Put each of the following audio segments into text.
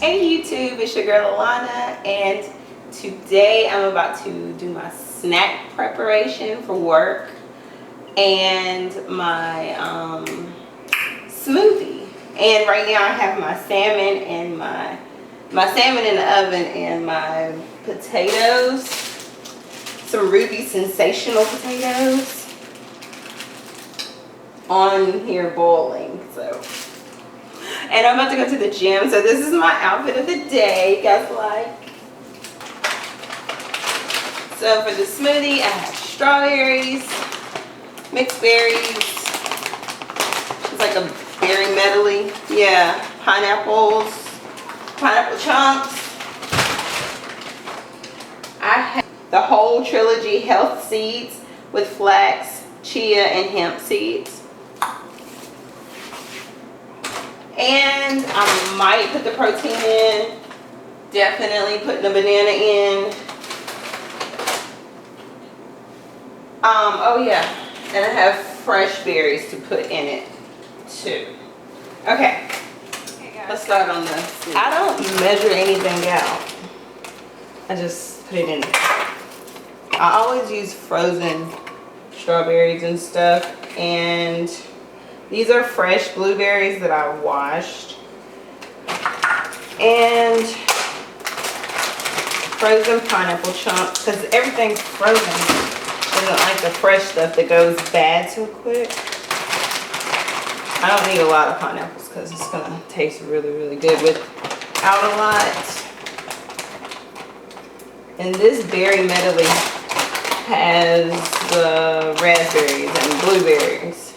Hey YouTube, it's your girl Alana, and today I'm about to do my snack preparation for work and my smoothie. And right now I have my salmon and my salmon in the oven and my potatoes, some Ruby Sensational potatoes on here boiling. And I'm about to go to the gym, so this is my outfit of the day, guys. So for the smoothie, I have strawberries, mixed berries. It's like a berry medley. Yeah, pineapple chunks. I have the whole trilogy health seeds with flax, chia, and hemp seeds. And I might put the protein in. Definitely putting the banana in. Oh yeah, and I have fresh berries to put in it too. Okay, let's start on this. I don't measure anything out. I just put it in there. I always use frozen strawberries and stuff, and these are fresh blueberries that I washed, and frozen pineapple chunks, because everything's frozen. Doesn't like the fresh stuff that goes bad so quick. I don't need a lot of pineapples because it's gonna taste really, really good without a lot. And this berry medley has the raspberries and blueberries.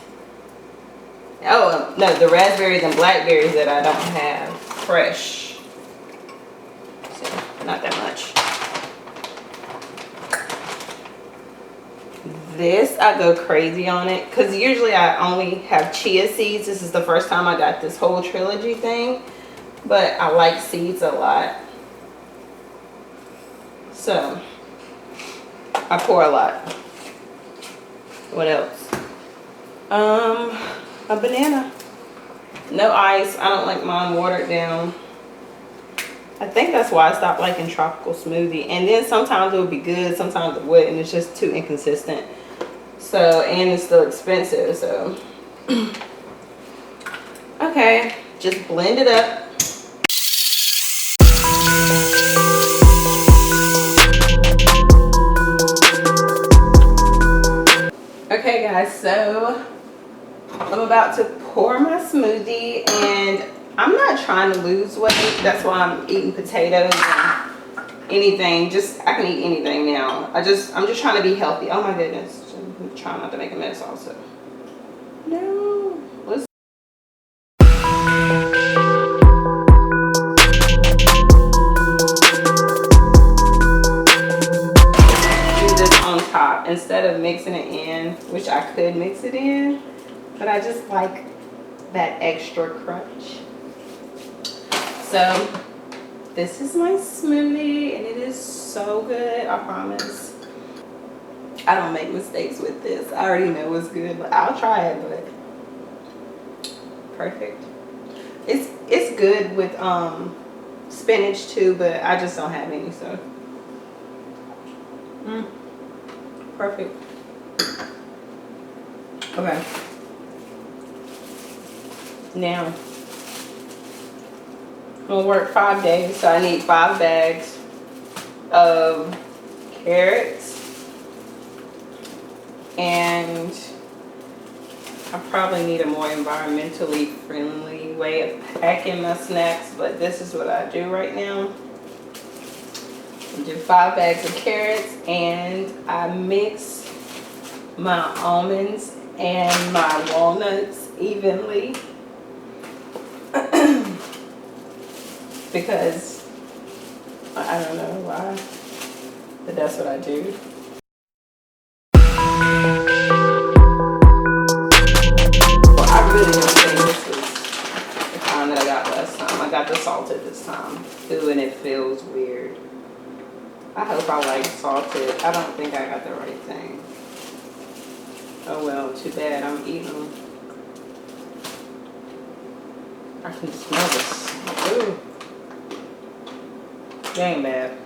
Oh, no, the raspberries and blackberries that I don't have fresh. So, not that much. This, I go crazy on it because usually I only have chia seeds. This is the first time I got this whole trilogy thing, but I like seeds a lot. So, I pour a lot. What else? A banana. No ice. I don't like mine watered down. I think that's why I stopped liking tropical smoothie. And then sometimes it would be good, sometimes it wouldn't. It's just too inconsistent. So, and it's still expensive, so. Okay, just blend it up. Okay guys, so I'm about to pour my smoothie, and I'm not trying to lose weight. That's why I'm eating potatoes and anything. I can eat anything now. I'm just trying to be healthy. Oh my goodness. I'm trying not to make a mess also. No. Let's do this on top instead of mixing it in, which I could mix it in, but I just like that extra crunch. So this is my smoothie, and it is so good, I promise. I don't make mistakes with this. I already know what's good, but I'll try it. But perfect. It's good with spinach too, but I just don't have any, so perfect. Okay, now I'm gonna work 5 days, so I need 5 bags of carrots, and I probably need a more environmentally friendly way of packing my snacks, but this is what I do right now. I do 5 bags of carrots, and I mix my almonds and my walnuts evenly. Because I don't know why, but that's what I do. Well, I really don't think this is the kind that I got last time. I got the salted this time. Ooh, and it feels weird. I hope I like salted. I don't think I got the right thing. Oh well, too bad. I'm eating them. I can smell this. Ooh. They ain't bad.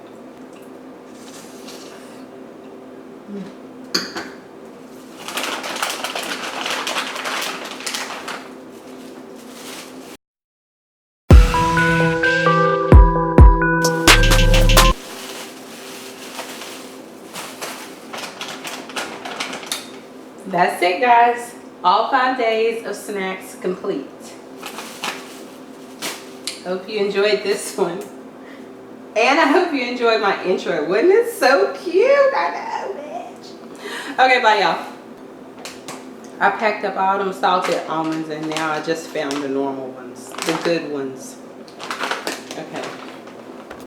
That's it, guys. All 5 days of snacks complete. Hope you enjoyed this one. And I hope you enjoyed my intro. Wasn't it so cute? I know, bitch. Okay, bye, y'all. I packed up all them salted almonds and now I just found the normal ones. The good ones. Okay.